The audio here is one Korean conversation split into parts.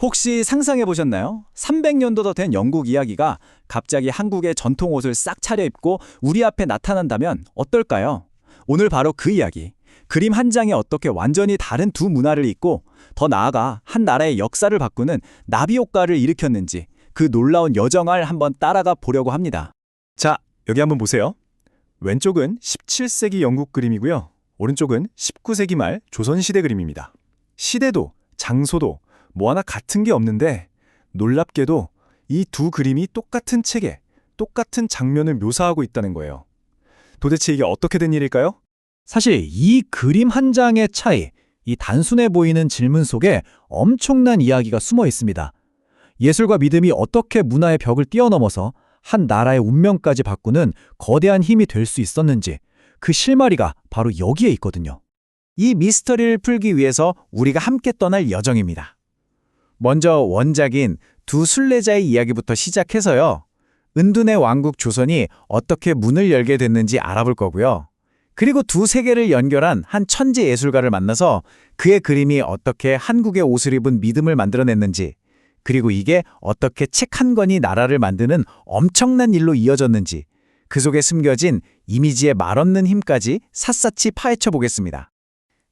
혹시 상상해 보셨나요? 300년도 더 된 영국 이야기가 갑자기 한국의 전통 옷을 싹 차려입고 우리 앞에 나타난다면 어떨까요? 오늘 바로 그 이야기. 그림 한 장에 어떻게 완전히 다른 두 문화를 잇고 더 나아가 한 나라의 역사를 바꾸는 나비 효과를 일으켰는지 그 놀라운 여정을 한번 따라가 보려고 합니다. 자, 여기 한번 보세요. 왼쪽은 17세기 영국 그림이고요. 오른쪽은 19세기 말 조선시대 그림입니다. 시대도 장소도 뭐 하나 같은 게 없는데 놀랍게도 이 두 그림이 똑같은 책에 똑같은 장면을 묘사하고 있다는 거예요. 도대체 이게 어떻게 된 일일까요? 사실 이 그림 한 장의 차이, 이 단순해 보이는 질문 속에 엄청난 이야기가 숨어 있습니다. 예술과 믿음이 어떻게 문화의 벽을 뛰어넘어서 한 나라의 운명까지 바꾸는 거대한 힘이 될 수 있었는지 그 실마리가 바로 여기에 있거든요. 이 미스터리를 풀기 위해서 우리가 함께 떠날 여정입니다. 먼저 원작인 두 순례자의 이야기부터 시작해서요. 은둔의 왕국 조선이 어떻게 문을 열게 됐는지 알아볼 거고요. 그리고 두 세계를 연결한 한 천재 예술가를 만나서 그의 그림이 어떻게 한국의 옷을 입은 믿음을 만들어냈는지, 그리고 이게 어떻게 책 한 권이 나라를 만드는 엄청난 일로 이어졌는지, 그 속에 숨겨진 이미지의 말없는 힘까지 샅샅이 파헤쳐 보겠습니다.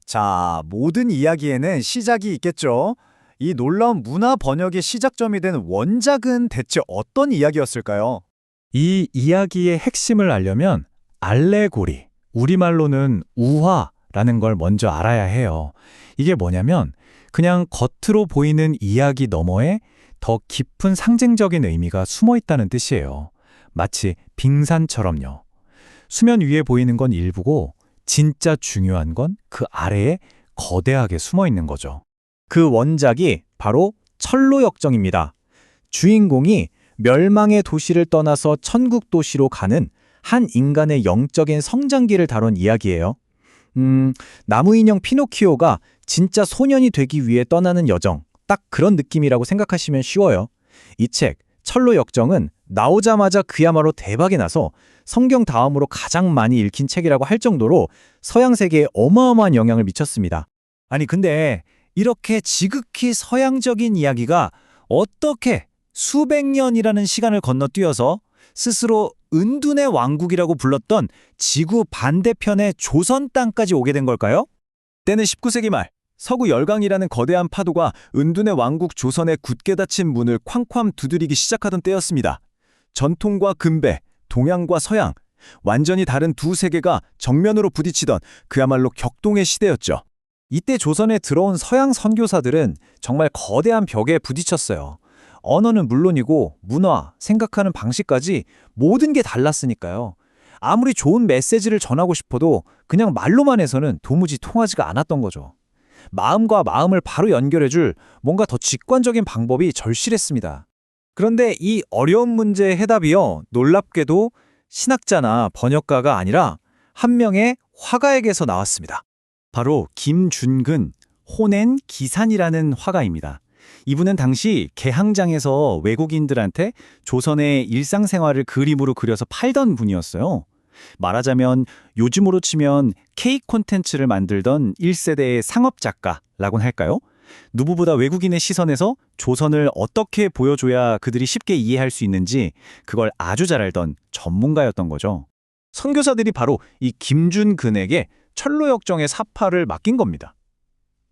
자, 모든 이야기에는 시작이 있겠죠. 이 놀라운 문화 번역의 시작점이 된 원작은 대체 어떤 이야기였을까요? 이 이야기의 핵심을 알려면 알레고리, 우리말로는 우화라는 걸 먼저 알아야 해요. 이게 뭐냐면 그냥 겉으로 보이는 이야기 너머에 더 깊은 상징적인 의미가 숨어 있다는 뜻이에요. 마치 빙산처럼요. 수면 위에 보이는 건 일부고 진짜 중요한 건 그 아래에 거대하게 숨어 있는 거죠. 그 원작이 바로 철로역정입니다. 주인공이 멸망의 도시를 떠나서 천국 도시로 가는 한 인간의 영적인 성장기를 다룬 이야기예요. 나무인형 피노키오가 진짜 소년이 되기 위해 떠나는 여정, 딱 그런 느낌이라고 생각하시면 쉬워요. 이 책, 철로역정은 나오자마자 그야말로 대박이 나서 성경 다음으로 가장 많이 읽힌 책이라고 할 정도로 서양 세계에 어마어마한 영향을 미쳤습니다. 아니, 근데 이렇게 지극히 서양적인 이야기가 어떻게 수백 년이라는 시간을 건너뛰어서 스스로 은둔의 왕국이라고 불렀던 지구 반대편의 조선 땅까지 오게 된 걸까요? 때는 19세기 말, 서구 열강이라는 거대한 파도가 은둔의 왕국 조선의 굳게 닫힌 문을 쾅쾅 두드리기 시작하던 때였습니다. 전통과 근배, 동양과 서양, 완전히 다른 두 세계가 정면으로 부딪히던 그야말로 격동의 시대였죠. 이때 조선에 들어온 서양 선교사들은 정말 거대한 벽에 부딪혔어요. 언어는 물론이고 문화, 생각하는 방식까지 모든 게 달랐으니까요. 아무리 좋은 메시지를 전하고 싶어도 그냥 말로만 해서는 도무지 통하지가 않았던 거죠. 마음과 마음을 바로 연결해줄 뭔가 더 직관적인 방법이 절실했습니다. 그런데 이 어려운 문제의 해답이요, 놀랍게도 신학자나 번역가가 아니라 한 명의 화가에게서 나왔습니다. 바로 김준근, 호넨 기산이라는 화가입니다. 이분은 당시 개항장에서 외국인들한테 조선의 일상생활을 그림으로 그려서 팔던 분이었어요. 말하자면 요즘으로 치면 K 콘텐츠를 만들던 1세대의 상업작가라고는 할까요? 누구보다 외국인의 시선에서 조선을 어떻게 보여줘야 그들이 쉽게 이해할 수 있는지 그걸 아주 잘 알던 전문가였던 거죠. 선교사들이 바로 이 김준근에게 철로역정의 사파를 맡긴 겁니다.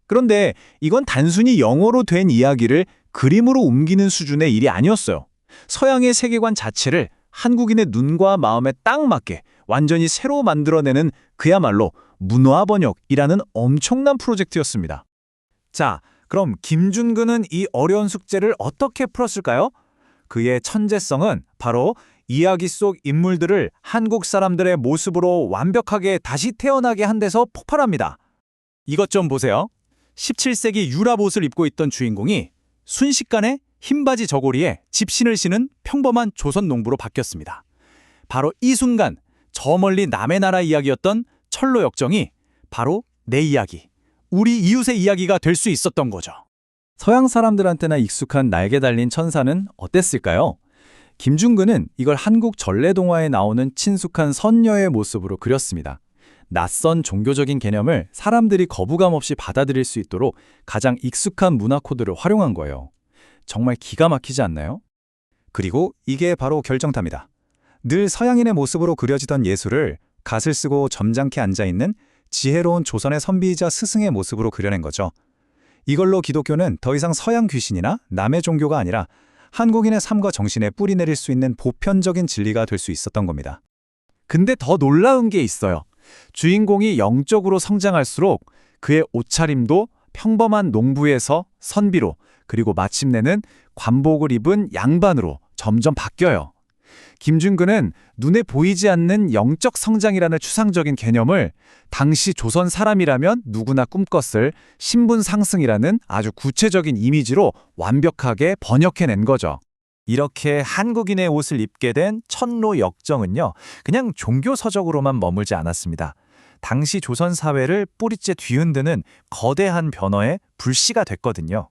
그런데 이건 단순히 영어로 된 이야기를 그림으로 옮기는 수준의 일이 아니었어요. 서양의 세계관 자체를 한국인의 눈과 마음에 딱 맞게 완전히 새로 만들어내는 그야말로 문화 번역이라는 엄청난 프로젝트였습니다. 자, 그럼 김준근은 이 어려운 숙제를 어떻게 풀었을까요? 그의 천재성은 바로 이야기 속 인물들을 한국 사람들의 모습으로 완벽하게 다시 태어나게 한 데서 폭발합니다. 이것 좀 보세요. 17세기 유럽 옷을 입고 있던 주인공이 순식간에 흰바지 저고리에 집신을 신은 평범한 조선 농부로 바뀌었습니다. 바로 이 순간 저 멀리 남의 나라 이야기였던 철로역정이 바로 내 이야기, 우리 이웃의 이야기가 될 수 있었던 거죠. 서양 사람들한테나 익숙한 날개 달린 천사는 어땠을까요? 김준근은 이걸 한국 전래동화에 나오는 친숙한 선녀의 모습으로 그렸습니다. 낯선 종교적인 개념을 사람들이 거부감 없이 받아들일 수 있도록 가장 익숙한 문화 코드를 활용한 거예요. 정말 기가 막히지 않나요? 그리고 이게 바로 결정타입니다. 늘 서양인의 모습으로 그려지던 예술을 갓을 쓰고 점잖게 앉아있는 지혜로운 조선의 선비이자 스승의 모습으로 그려낸 거죠. 이걸로 기독교는 더 이상 서양 귀신이나 남의 종교가 아니라 한국인의 삶과 정신에 뿌리 내릴 수 있는 보편적인 진리가 될 수 있었던 겁니다. 근데 더 놀라운 게 있어요. 주인공이 영적으로 성장할수록 그의 옷차림도 평범한 농부에서 선비로, 그리고 마침내는 관복을 입은 양반으로 점점 바뀌어요. 김중근은 눈에 보이지 않는 영적 성장이라는 추상적인 개념을 당시 조선 사람이라면 누구나 꿈꿨을 신분 상승이라는 아주 구체적인 이미지로 완벽하게 번역해낸 거죠. 이렇게 한국인의 옷을 입게 된 천로 역정은요, 그냥 종교 서적으로만 머물지 않았습니다. 당시 조선 사회를 뿌리째 뒤흔드는 거대한 변화의 불씨가 됐거든요.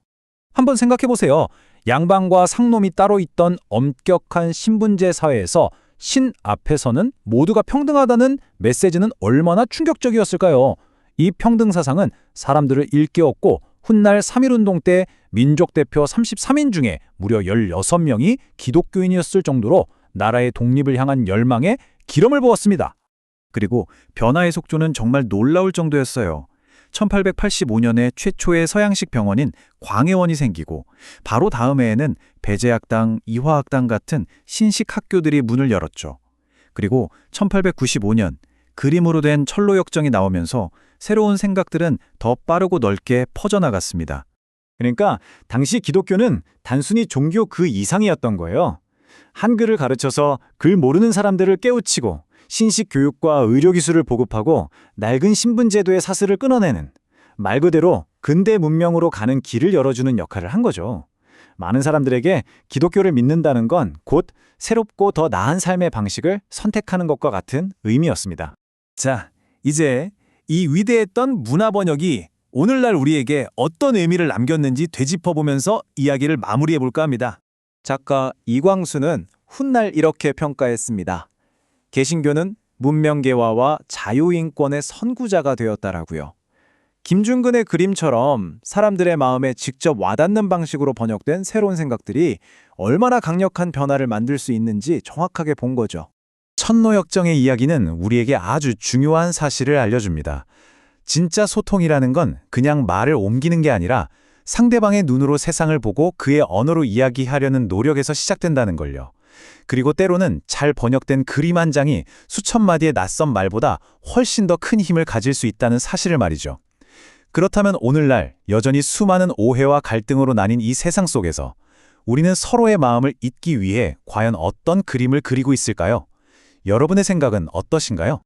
한번 생각해보세요. 양반과 상놈이 따로 있던 엄격한 신분제 사회에서 신 앞에서는 모두가 평등하다는 메시지는 얼마나 충격적이었을까요? 이 평등 사상은 사람들을 일깨웠고 훗날 3.1운동 때 민족 대표 33인 중에 무려 16명이 기독교인이었을 정도로 나라의 독립을 향한 열망에 기름을 부었습니다. 그리고 변화의 속도는 정말 놀라울 정도였어요. 1885년에 최초의 서양식 병원인 광해원이 생기고 바로 다음 해에는 배제학당, 이화학당 같은 신식 학교들이 문을 열었죠. 그리고 1895년 그림으로 된 천로역정이 나오면서 새로운 생각들은 더 빠르고 넓게 퍼져나갔습니다. 그러니까 당시 기독교는 단순히 종교 그 이상이었던 거예요. 한글을 가르쳐서 글 모르는 사람들을 깨우치고 신식 교육과 의료기술을 보급하고 낡은 신분제도의 사슬을 끊어내는, 말 그대로 근대 문명으로 가는 길을 열어주는 역할을 한 거죠. 많은 사람들에게 기독교를 믿는다는 건 곧 새롭고 더 나은 삶의 방식을 선택하는 것과 같은 의미였습니다. 자, 이제 이 위대했던 문화 번역이 오늘날 우리에게 어떤 의미를 남겼는지 되짚어보면서 이야기를 마무리해볼까 합니다. 작가 이광수는 훗날 이렇게 평가했습니다. 개신교는 문명개화와 자유인권의 선구자가 되었다라고요. 김중근의 그림처럼 사람들의 마음에 직접 와닿는 방식으로 번역된 새로운 생각들이 얼마나 강력한 변화를 만들 수 있는지 정확하게 본 거죠. 천로역정의 이야기는 우리에게 아주 중요한 사실을 알려줍니다. 진짜 소통이라는 건 그냥 말을 옮기는 게 아니라 상대방의 눈으로 세상을 보고 그의 언어로 이야기하려는 노력에서 시작된다는 걸요. 그리고 때로는 잘 번역된 그림 한 장이 수천 마디의 낯선 말보다 훨씬 더 큰 힘을 가질 수 있다는 사실을 말이죠. 그렇다면 오늘날 여전히 수많은 오해와 갈등으로 나뉜 이 세상 속에서 우리는 서로의 마음을 잇기 위해 과연 어떤 그림을 그리고 있을까요? 여러분의 생각은 어떠신가요?